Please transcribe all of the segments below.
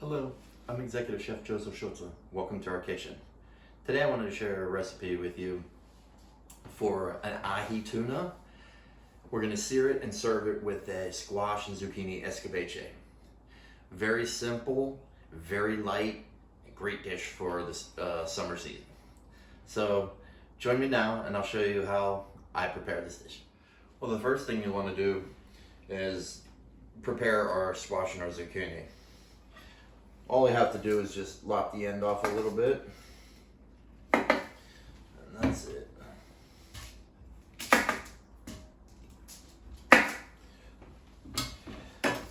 Hello, I'm Executive Chef Joseph Schultze. Welcome to our kitchen. Today I wanted to share a recipe with you for an ahi tuna. We're going to sear it and serve it with a squash and zucchini escabeche. Very simple, very light, great dish for this summer season. So join me now and I'll show you how I prepare this dish. Well, the first thing you want to do is prepare our squash and our zucchini. All we have to do is just lop the end off a little bit, and that's it.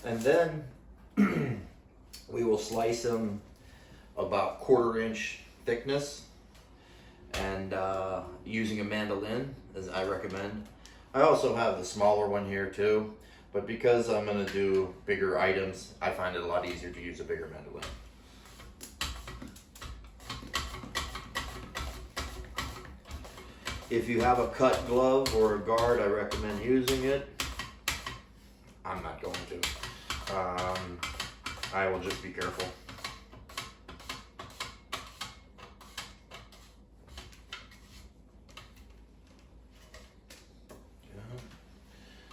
And then we will slice them about 1/4 inch thickness, and using a mandolin, as I recommend. I also have the smaller one here too. But because I'm going to do bigger items, I find it a lot easier to use a bigger mandolin. If you have a cut glove or a guard, I recommend using it. I'm not going to. I will just be careful.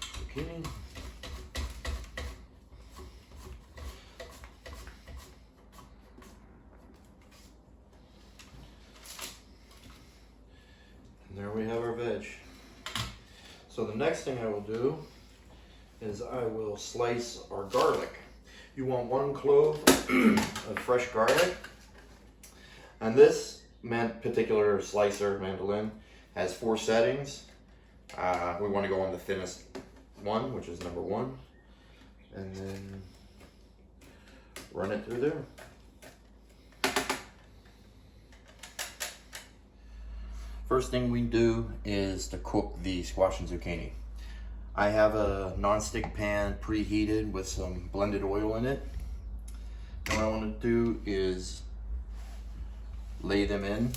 Zucchini. There we have our veg. So the next thing I will do is I will slice our garlic. You want 1 clove of fresh garlic. And this particular slicer, mandolin, has 4 settings. We want to go on the thinnest one, which is number 1. And then run it through there. First thing we do is to cook the squash and zucchini. I have a non-stick pan preheated with some blended oil in it. And what I want to do is lay them in.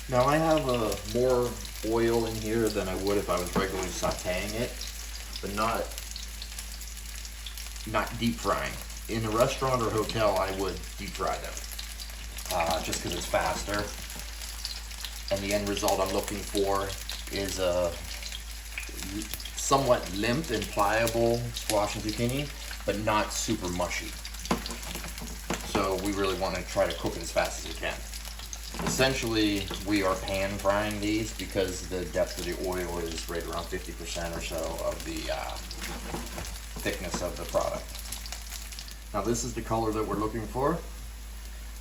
Now I have more oil in here than I would if I was regularly sauteing it, but not deep frying. In a restaurant or hotel, I would deep fry them, just because it's faster. And the end result I'm looking for is a somewhat limp and pliable squash and zucchini, but not super mushy. So we really want to try to cook it as fast as we can. Essentially, we are pan frying these because the depth of the oil is right around 50% or so of the thickness of the product. Now this is the color that we're looking for.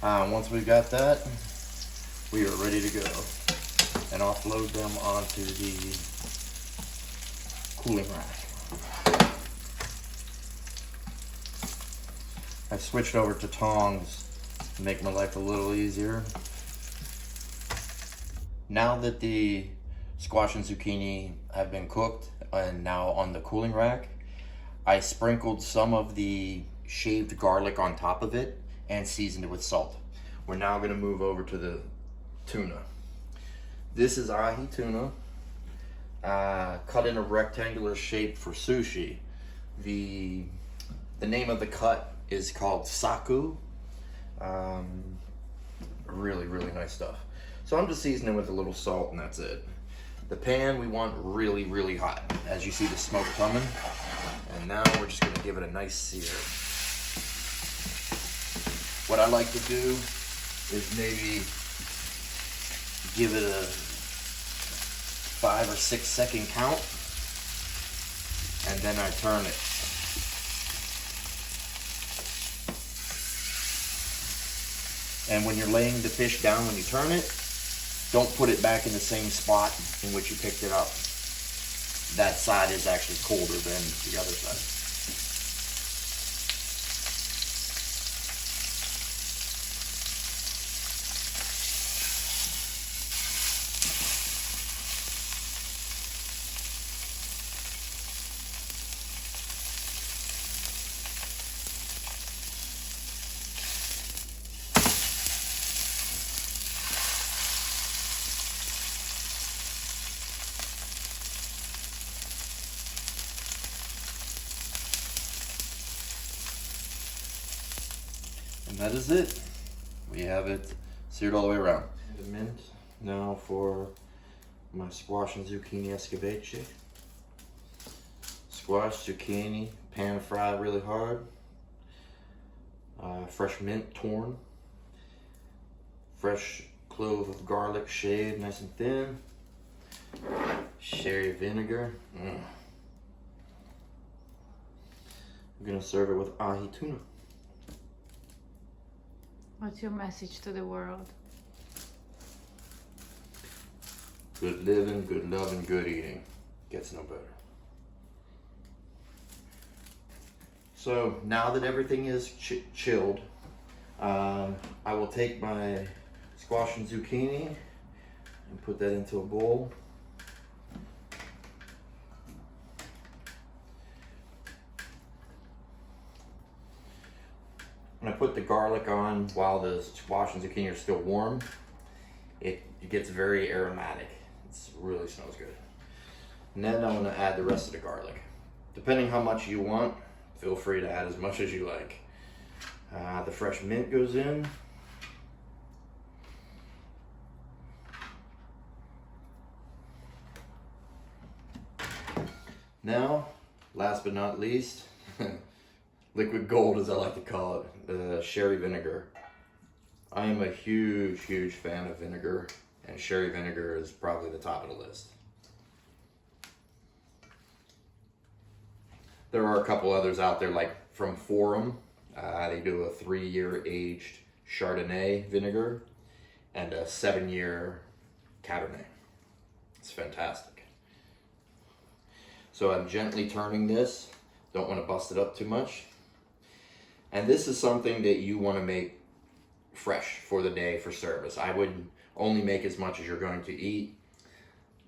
Once we've got that, we are ready to go and offload them onto the cooling rack. I've switched over to tongs to make my life a little easier. Now that the squash and zucchini have been cooked and now on the cooling rack, I sprinkled some of the shaved garlic on top of it and seasoned it with salt. We're now going to move over to the tuna. This is ahi tuna, cut in a rectangular shape for sushi. The name of the cut is called Saku. Really, really nice stuff. So I'm just seasoning with a little salt and that's it. The pan we want really, really hot. As you see the smoke coming. And now we're just gonna give it a nice sear. What I like to do is maybe give it a 5 or 6 second count. And then I turn it. And when you're laying the fish down, when you turn it, don't put it back in the same spot in which you picked it up. That side is actually colder than the other side. And that is it. We have it seared all the way around. The mint now for my squash and zucchini escabeche. Squash, zucchini, pan fried really hard. Fresh mint torn. Fresh clove of garlic shaved nice and thin. Sherry vinegar. I'm gonna serve it with ahi tuna. What's your message to the world? Good living, good loving, good eating. Gets no better. So now that everything is chilled, I will take my squash and zucchini and put that into a bowl. When I put the garlic on while the squash and zucchini are still warm, it gets very aromatic. It really smells good. And then I'm gonna add the rest of the garlic. Depending how much you want, feel free to add as much as you like. The fresh mint goes in. Now, last but not least, liquid gold as I like to call it, the sherry vinegar. I am a huge, huge fan of vinegar, and sherry vinegar is probably the top of the list. There are a couple others out there, like from Forum. They do a 3-year aged Chardonnay vinegar and a 7-year Cabernet. It's fantastic. So I'm gently turning this. Don't want to bust it up too much. And this is something that you want to make fresh for the day for service. I would only make as much as you're going to eat.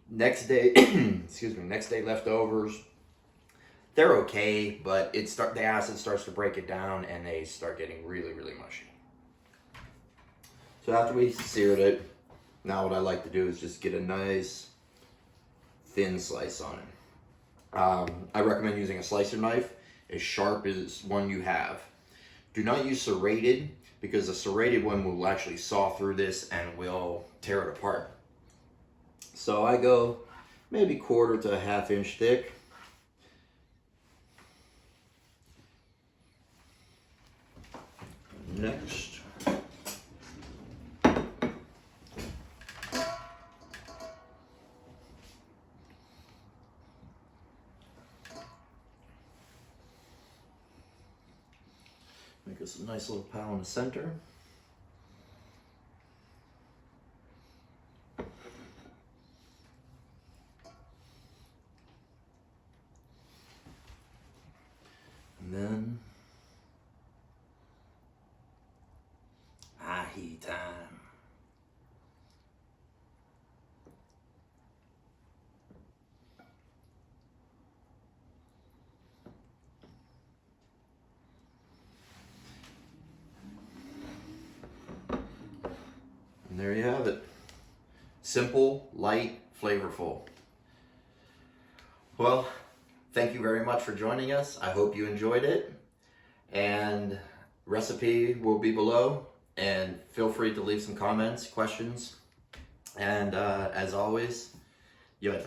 Next day, excuse me, next day leftovers, they're okay, but the acid starts to break it down and they start getting really, really mushy. So after we seared it, now what I like to do is just get a nice thin slice on it. I recommend using a slicer knife as sharp as one you have. Do not use serrated, because a serrated one will actually saw through this and will tear it apart. So I go maybe 1/4 to 1/2 inch thick. Next, make us a nice little pile in the center. And then ahi time. And there you have it. Simple, light, flavorful. Well, thank you very much for joining us. I hope you enjoyed it. And recipe will be below. And feel free to leave some comments, questions. And as always, yo,